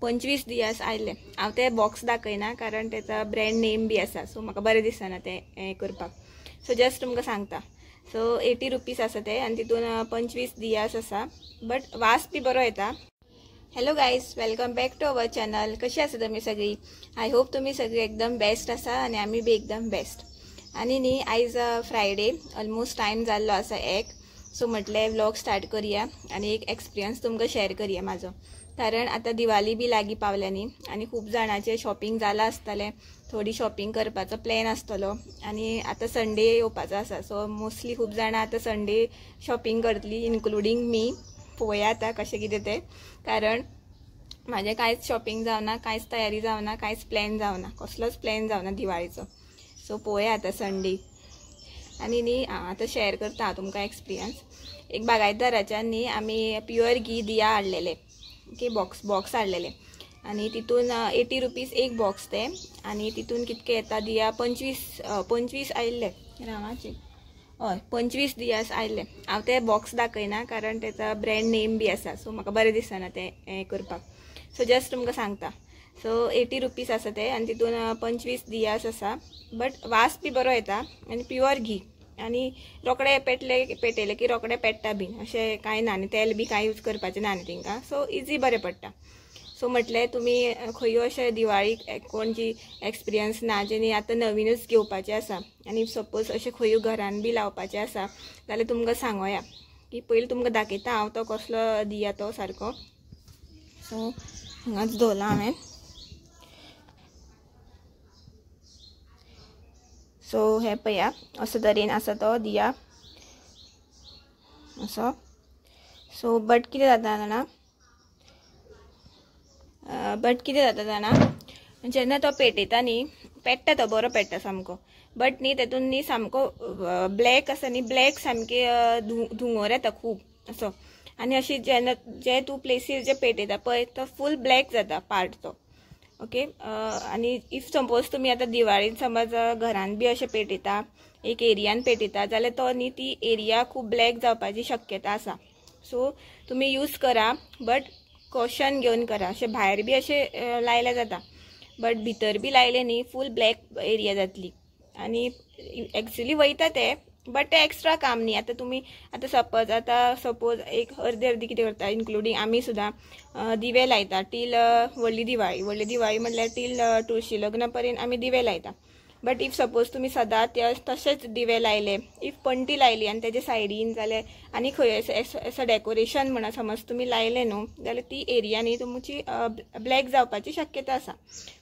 25 दिवस आयले। हांव ते बॉक्स दाखयना कारण तेचा ब्रँड नेम बी आसा, सो म्हाका बरें दिसना ते हें करपाक। सो जस्ट तुमकां सांगता। सो 80 रुपीज आसा ते आनी तितून 25 दियास आसा, बट वास बी बरो येता। Hello guys, welcome back to our channel. कशी आसा तुमी सगळी? आय होप तुमी सगळी एकदम बेस्ट आसा आनी आमी बी एकदम बेस्ट। आनी न्ही आयज फ्रायडे, ऑलमोस्ट टायम जाल्लो आसा 1, सो म्हटले व्लॉग स्टार्ट करूया आनी एक एक्सपिरियन्स तुमकां शेअर करूया म्हाजो। कारण आता दिवाळी बी लागीं पावल्या न्ही आनी खूब जाणांचे शॉपिंग जाला आसतलें, थोडी शॉपिंग करपाचो प्लॅन आसतलो आनी आता संडे येवपाचो आसा, सो मोस्टली खूब जाणां आता संडे शॉपिंग करतली, इन्क्लुडींग मी। पळोवया आता कशें कितें तें, कारण म्हाजें कांयच शॉपिंग जावना, कांयच तयारी जावना, कांयच प्लॅन जावना, कसलोच प्लॅन जावना दिवाळीचो। सो पळोवया आता संडे। आनी न्ही आतां शेअर करता हांव तुमकां एक्सपिरियन्स। एक बागायतदाराच्यान न्ही आमी प्युअर घी दिया हाडलेले, ओके, बॉक्स हाडलेले आनी तितून 80 रुपीज एक बॉक्स ते आनी तितून कितके येता दिया 25 आयिल्ले रावाचे, हय 25 दियास आयले। हांव ते बॉक्स दाखयना कारण तेचा ब्रँड नेम बी आसा, सो म्हाका बरें दिसना ते हें करपाक। सो जस्ट तुमकां सांगता। सो 80 रुपीज आसा ते आनी तितून 25 दियास आसा, बट वास बी बरो येता आनी प्युअर घी आनी रोकडे पेटयले की रोकडे पेट्टा बीन, अशें कांय ना आनी तेल बी कांय यूज करपाचें ना न्ही तिंका, सो इजी बरें पडटा। सो म्हटलें तुमी खंयो अशें दिवाळीक कोण जी एक्सपिरियन्स ना, जेणी आतां नवीनच घेवपाचें आसा आनी सपोज अशें खंयो घरान बी लावपाचें आसा जाल्यार तुमकां सांगोया की पयलीं तुमकां दाखयता हांव तो कसलो दिया तो सारको। सो हांगाच दवरला हांवें। सो हे पळया असो तरेन आसा तो दिया असो। सो बट कितें जाता जाणा, जेन्ना तो पेटयता न्ही, पेट्टा तो बरो पेट्टा सामको, बट न्ही तेतून न्ही सामको ब्लॅक आसा न्ही, ब्लॅक सामके धुंवर येता खूब असो। आनी अशी जेन्ना जे तूं प्लेसीर जे पेटयता पळय तो फूल ब्लॅक जाता पार्ट तो, ओके। आनी इफ सपोज तुमी आतां दिवाळीन समज घरान बी अशें पेटयता, एक एरियान पेटयता जाल्यार तो न्ही ती एरिया खूब ब्लॅक जावपाची शक्यता आसा। सो तुमी यूज करा, बट कॉशन घेवन करा। अशें भायर बी अशें लायल्या जाता, बट भितर बी लायले न्ही फूल ब्लॅक एरिया जातली आनी एक्चुअली वयता ते, बट ते एक्स्ट्रा काम न्ही। आतां तुमी सपोज एक अर्दी कितें करता, इन्क्लुडींग आमी सुद्दां दिवे लायता टील व्हडली दिवाळी म्हटल्यार टील तुळशी लग्न पर्यंत आमी दिवे लायता। बट इफ सपोज तुमी सदांच तशेंच दिवे लायले, इफ पणटी लायली आनी तेजे सायडीन जाल्यार आनी खंय असं डेकोरेशन म्हणून समज तुमी लायले न्हू जाल्यार ती एरिया न्ही तुमची ब्लॅक जावपाची शक्यता आसा।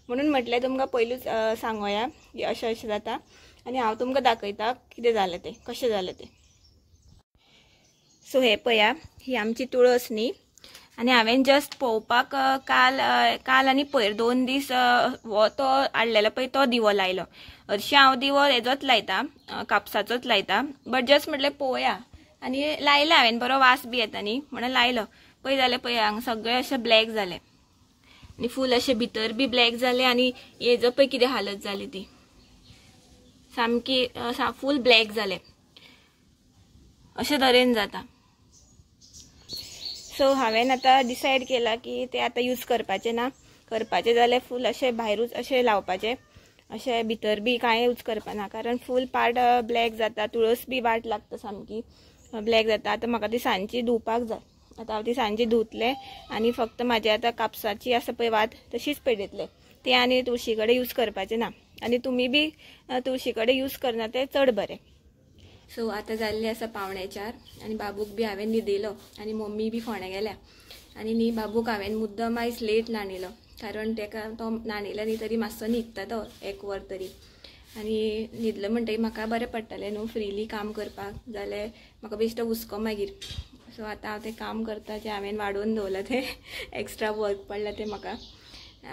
म्हणून म्हटलें तुमकां पयलूच सांगोया की अशें जाता आनी हांव तुमकां दाखयता कितें जालें तें, कशें जालें तें। सो हे पळया, ही आमची तुळस न्ही आनी हांवें जस्ट पळोवपाक काल आनी पयर 2 दीस हो तो हाडलेलो पळय तो दिवो लायलो। हरशीं हांव दिवो हेजोच लायता, कापसाचोच लायता, बट जस्ट म्हटलें पळोवया आनी लायला हांवें, बरो वास बी येता न्ही म्हणून लायलो। पळय जाल्यार पळय हांगा सगळें अशें ब्लॅक जालें आनी फूल अशें भितर बी ब्लॅक जालें आनी हेजो पळय कितें हालत जाली ती, सामकी फूल ब्लॅक जालें, अशें तरेन जाता। सो हांवें आतां डिसायड केला की ते आतां यूज करपाचें ना, करपाचें जाल्यार फूल अशें भायरूच अशें लावपाचें, अशें भितर बी कांय यूज करपाना कारण फूल पार्ट ब्लॅक जाता, तुळस बी वाट लागता सामकी ब्लॅक जाता। आतां म्हाका ती सांजची धुवपाक जाय, आतां हांव ती सांजची धुतलें आनी फक्त म्हाजी आतां कापसाची आसा पळय वात तशीच पेटयतलें, ते आनी तुळशी कडेन यूज करपाचें ना आनी तुमी बी तुळशी कडेन यूज करना तें चड बरें। सो आतां जाल्ले आसा 3:45 आनी बाबूक बी हांवें न्हिदयलो आनी मम्मी बी फोंड्या गेल्या आनी न्ही बाबूक हांवें मुद्दम आयज लेट न्हाणयलो कारण तेका तो न्हाणयलो न्ही तरी मातसो न्हिदता तो 1 वर तरी, आनी न्हिदलो म्हणटकीर म्हाका बरें पडटलें न्हू फ्रीली काम करपाक, जाल्यार म्हाका बेश्टो हुस्को मागीर। सो आतां हांव तें काम करता जें हांवें वाडोवन दवरलां तें, एक्स्ट्रा वर्क पडलां तें म्हाका।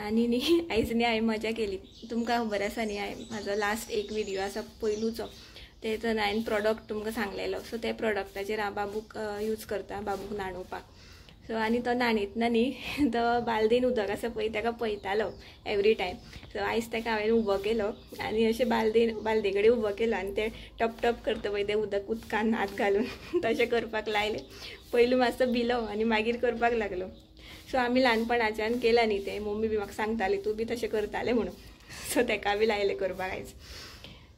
आनी न्ही आयज न्ही हांवें मजा केली, तुमकां खबर आसा न्ही म्हाजो लास्ट एक व्हिडिओ आसा पयलूचो, तेतून हांवें प्रॉडक्ट तुमकां सांगलेलो, सो त्या प्रॉडक्टाचेर हांव बाबूक यूज करता, बाबूक न्हाणोवपाक। सो आनी तो न्हाणयतना न्ही तो बालदेन उदक आसा पळय ताका पळयतालो एवरी टायम। सो आयज ताका हांवें उबो केलो आनी अशें बालदे कडेन उबो केलो आनी ते टप टप करता पळय ते उदकान हात घालून तशें करपाक लायलें। पयलू मातसो भिलो आनी मागीर करपाक लागलो। सो आमी ल्हानपणाच्यान केला न्ही ते मम्मी बी म्हाका सांगताली तूं बी तशें करतालें म्हणून सो तेका बी लायलें करपाक आयज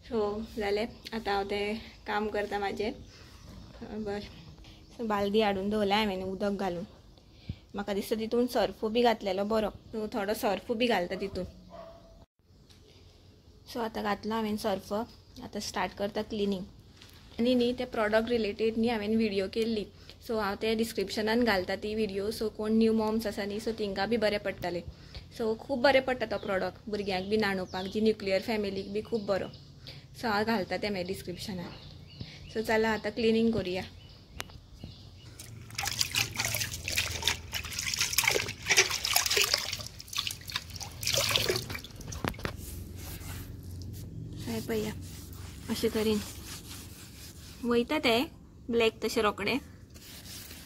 सो जालें आतां हांव तें काम करता म्हाजें बरें सो बालदी हाडून दवरल्या हांवें उदक घालून म्हाका दिसता तितून सर्फू बी घातलेलो बरो सो थोडो सर्फू बी घालता तितून सो आतां घातलो हांवें सर्फ आतां स्टार्ट करता क्लिनींग आनी न्ही ते प्रॉडक्ट रिलेटेड न्ही हांवें व्हिडिओ केल्ली सो हांव ते डिस्क्रिप्शनान घालता ती व्हिडिओ सो कोण न्यू मॉम्स आसा न्ही सो तिंकां बी बरें पडटलें सो खूब बरें पडटा तो प्रॉडक्ट भुरग्यांक बी न्हाणोवपाक जी न्युक्लियर फॅमिलीक बी खूब बरो सो हांव घालता ते मागीर डिस्क्रिप्शनान सो चला आतां क्लिनींग करुया पळया अशें तरेन वयता ते ब्लॅक तशें रोकडे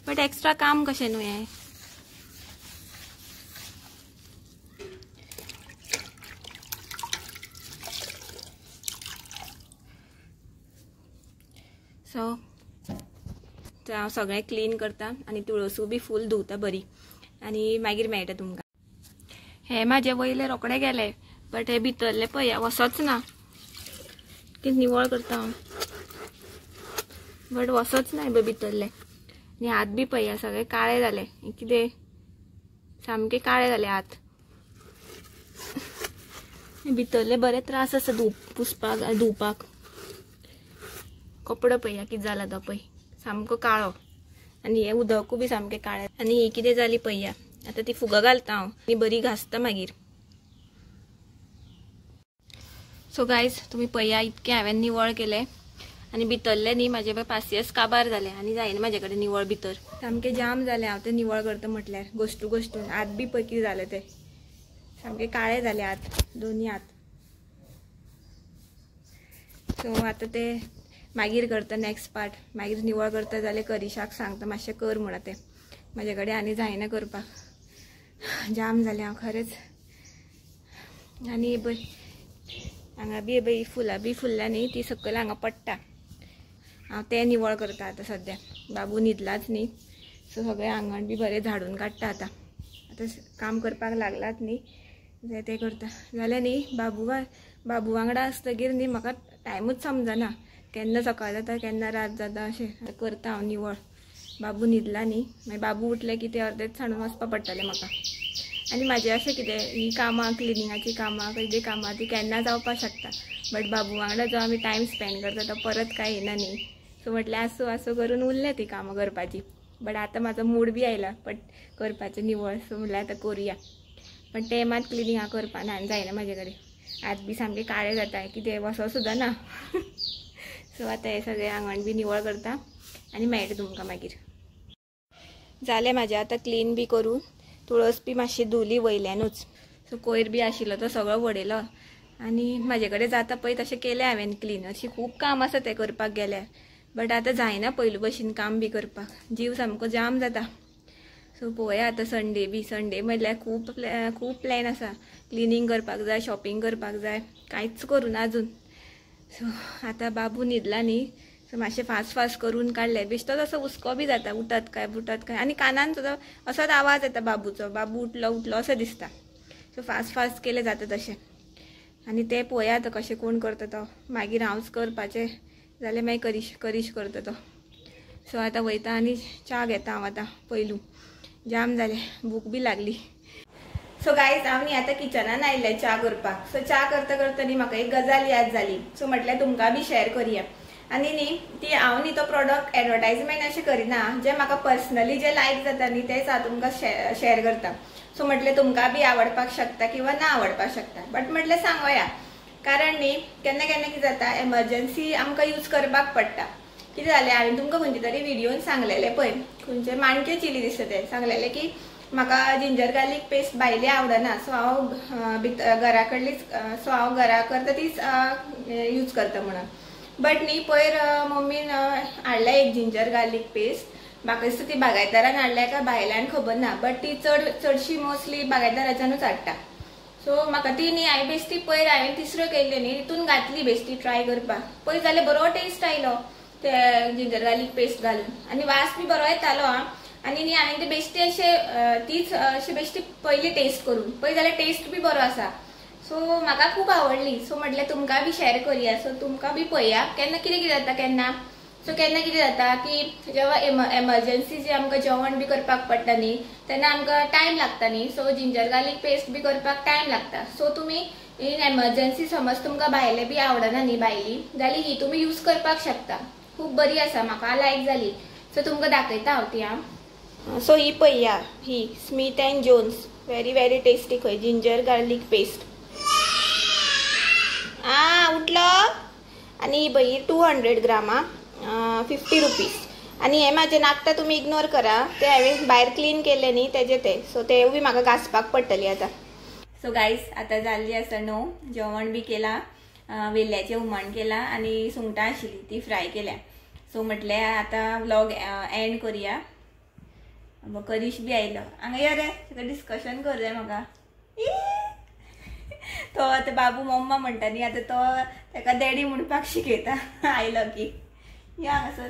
बट एक्स्ट्रा काम कशें न्हू हें सो हांव सगळें क्लीन करता आनी तुळसू बी फूल धुवता बरी आनी मागीर मेळटा तुमकां हे म्हाजे वयले रोकडे गेले बट हे भितरले पळया वसोच ना कितें निवळ करता हांव बट वसोच ना भितरले आनी हात बी पळया सगळे काळे जाले कितें सामके काळे जाले हात भितरले बरे त्रास आसा पुसपाक धुवपाक कपडो पळया कितें जाला तो पळय सामको काळो आनी हे उदकूय बी सामकें काळें आनी ही कितें जाली पळया आतां ती फुगो घालता हांव आनी बरी घासता मागीर सो गायज तुम्ही पळया इतके हांवें निवळ केले आनी भितरले न्ही म्हाजे पासियस काबार जाले आनी जायना म्हाजे कडेन निवळ भितर सामकें जाम जालें हांव ते निवळ करता म्हटल्यार गोश्टून हात बी पळय कितें जाले ते सामके काळे जाले हात दोनी हात सो आतां ते मागीर करता नेक्स्ट पार्ट मागीर निवळ करता जाल्यार करिशाक सांगता मातशें कर म्हणून ते म्हाजे कडेन आनी जायना करपाक जाम जालें हांव खरेंच आनी पळय हांगा बी बी फुलां बी फुल्ल्या न्ही ती सकयल हांगा पडटा हांव तें निवळ करता आतां सद्या बाबू न्हिदलाच न्ही सो सगळें आंगण बी बरें झाडून काडटा आतां काम करपाक लागलात न्ही जाल्यार तें करता जाल्यार न्ही बाबू वांगडा आसतकीर न्ही म्हाका टायमूच समजना केन्ना सकाळ जाता केन्ना रात जाता अशें करता हांव निवळ बाबू न्हिदला न्ही मागीर बाबू उठले की ते अर्देच सांडून वचपा पडटलें म्हाका आनी म्हाजें अशें कितें ही कामां क्लिनिंगाची कामां खंयची कामां ती केन्ना जावपाक शकता बट बाबू वांगडा जो आमी टायम स्पेंड करता तो परत कांय येना न्ही सो म्हटल्यार आसूं करून उरलें ती कामां करपाची बट आतां म्हाजो मूड बी आयला बट करपाचें निवळ सो म्हटल्यार आतां करुया पण ते मात क्लिनींग हांव करपाना आनी जायना म्हाजे कडेन हात बी सामके काळे जाता कितें वसो सुद्दां ना सो आतां हें सगळें आंगण बी निवळ करता आनी मेळटा तुमकां मागीर जालें म्हाजें आतां क्लीन बी करून तुळस बी मातशी धुली वयल्यानूच सो कोयर बी आशिल्लो तो सगळो वडयलो आनी म्हाजे कडेन जाता पळय तशें केलें हांवें क्लीन अशी खूब काम आसा तें करपाक गेल्यार बट आतां जायना पयलू भशेन काम बी करपाक जीव सामको जाम जाता सो पळोवया आतां संडे म्हणल्यार खूब प्लॅन आसा क्लिनींग करपाक जाय शॉपिंग करपाक जाय कांयच करूना अजून सो आतां बाबू न्हिदला न्ही सो मातशें फास्ट करून काडलें बेश्टोच असो हुस्को बी जाता उठत काय आनी कानान सुद्दां असोच आवाज येता बाबूचो बाबू उठलो असो दिसता सो फास्ट केलें जाता तशें आनी तें पळोवया आतां कशें कोण करता तो मागीर हांवच करपाचें जाल्यार मागीर करीश करता तो सो आतां वयता आनी च्या घेता हांव आतां पयलू जाम जालें भूक बी लागली सो गायज हांव न्ही आतां किचनान आयिल्लें च्या करपाक सो च्या करता न्ही म्हाका एक गजाल याद जाली सो म्हटल्यार तुमकां बी शेअर करुया आनी न्ही ती हांव न्ही तो प्रॉडक्ट एडवर्टायजमेंट अशें करिना जे म्हाका पर्सनली जे लायक जाता न्ही तेच हांव तुमकां शेअर करता सो म्हटलें तुमकां बी आवडपाक शकता किंवा ना आवडपाक शकता बट म्हटलें सांगोया कारण न्ही केन्ना कितें जाता एमर्जन्सी आमकां यूज करपाक पडटा कितें जालें हांवें तुमकां खंयचे तरी व्हिडिओन सांगलेलें पळय खंयचे माणक्यो चिली दिसता ते सांगलेलें की म्हाका जिंजर गार्लीक पेस्ट भायली आवडना सो हांव घरा कडलीच सो हांव घरा करता तीच यूज करता म्हणून बट न्ही पयर मम्मीन हाडल्या एक जिंजर गार्लीक पेस्ट म्हाका दिसता ती बागायतारान हाडल्या काय भायल्यान खबर ना बट ती चडशी मोस्टली बागायताराच्यानूच हाडटा सो म्हाका ती न्ही हांवें बेश्टी पयर हांवें तिसऱ्यो केल्ल्यो न्ही तितून घातली बेश्टी ट्राय करपाक पयर जाल्यार बरो टेस्ट आयलो ते जिंजर गार्लीक पेस्ट घालून आनी वास बी बरो येतालो आणि न्ही हांवें ते बेश्टे अशे तीच अशी बेश्टी पयली टेस्ट करून पळय जाल्यार टेस्ट बी बरो आसा. सो म्हाका खूब आवडली. सो म्हटलें तुमकां बी शेअर करुया. सो तुमकां बी पळया केन्ना कितें जाता केन्ना. सो केन्ना कितें जाता की जेव्हा एमर्जन्सी जे आमकां जेवण बी करपाक पडटा न्ही तेन्ना आमकां टायम लागता न्ही. सो जिंजर गार्लीक पेस्ट बी करपाक टायम लागता. सो तुमी इन एमर्जन्सी समज तुमकां भायले बी आवडना न्ही भायली जाल्यार ही तुमी यूज करपाक शकता. खूब बरी आसा म्हाका लायक जाली. सो तुमकां दाखयता हांव ती सो ही पळया ही Smith and Jones very very tasty खंय जिंजर गार्लीक पेस्ट उठलो. आणि ही बई 200 ग्राम 50 रुपीज. आणि हे म्हाजे नाकटां तुमी इग्नोर करा. ते हांवें भायर क्लीन केले न्ही तेजे ते. सो ते बी म्हाका घासपाक पडटली आतां. सो गायज आतां जाल्ली आसा 9. जेवण बी केला. वेल्ल्याचें हुमण केला आणि सुंगटां आशिल्ली ती फ्राय केल्या. सो म्हटलें आतां व्लॉग एंड करुया. करीश बी आयलो हांगा या रे तुका डिस्कशन कर रे म्हाका. तो आतां बाबू मम्मा म्हणटा न्ही आतां तो ताका डॅडी म्हणपाक शिकयता आयलो की. या हांगासर.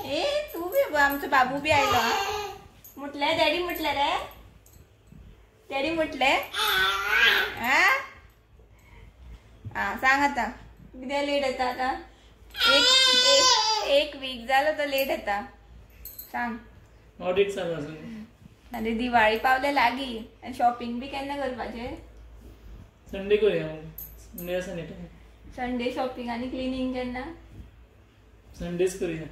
ए तू बी आमचो बाबू बी आयलो. म्हटलें डॅडी म्हटलें रे डॅडी म्हटलें सांग आतां कितें लेट येता आतां. एक वीक जालो तो लेट येता. सांग. ऑडिट चालू आसा. आनी दिवाळी पावले लागीं आनी शॉपिंग बी केन्ना करपाचें. संडे करूया. संडे आसा न्ही टायम. संडे शॉपिंग आनी क्लिनिंग केन्ना. संडेच करूया.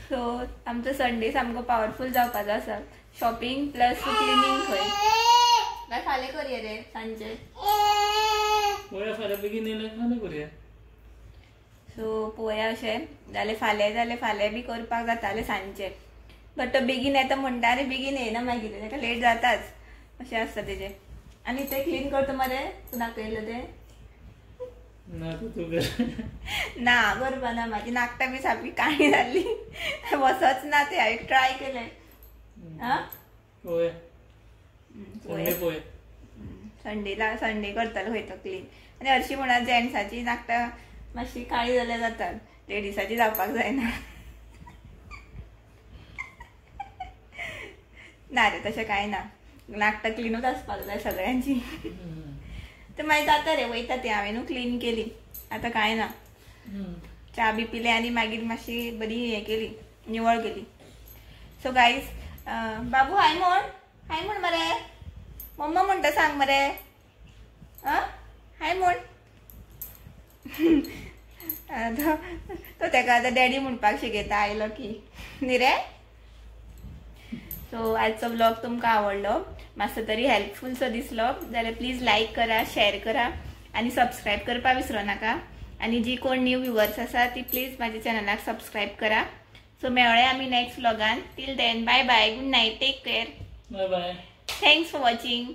सो आमचो संडे सामको पावरफुल जावपाचो आसा. शॉपिंग प्लस क्लिनिंग खंय. काय फाल्यां करया रे सांजे. पळया फाल्यां बेगीन येयल्यार फाल्यां करूया. सो पळोवया अशें जाल्यार फाल्यां बी करपाक जातालें सांजचें. बट तो बेगीन येता म्हणटा आनी बेगीन येना मागीर ताका लेट जाताच अशें आसता तेजें. आनी तें क्लीन करता मरे तूं दाखयलें तें. ना तूं कर. ना करपा ना म्हाजी नाकटां बी सारकी काळी जाल्ली. वसच ना ते हांवें ट्राय केलें. पळया संडे पळया. संडे करतलो खंय तो क्लीन. आनी हरशीं म्हणा जेंट्साची नाकटां मातशी काळी जाल्यार जातात लेडिसाची जावपाक जायना. ना रे तशें कांय ना. नाकटां क्लीनूच आसपाक जाय सगळ्यांची. तर मागीर जाता रे वयता ती हांवें क्लीन केली आतां कांय ना. च्या बी पिले आनी मागीर मातशी बरी हें केली निवळ केली. सो गायज बाबू हाय म्हण मरे. मम्मा म्हणटा सांग मरे. हाय म्हण. तो ताका आतां डॅडी म्हणपाक शिकयता आयलो की न्ही रे. सो आजचो ब्लॉग तुमकां आवडलो मातसो तरी हेल्पफूल सो दिसलो जाल्यार प्लीज लायक करा शेअर करा आणि सबस्क्राईब करपाक विसरू नाका. आणि जी कोण न्यू व्ह्युअर्स आसा ती प्लीज माझ्या चॅनलाक सबस्क्राईब करा. सो मेळ्या आमी नेक्स्ट व्लॉगान. Till then bye bye good night take care. Bye bye. Thanks for watching.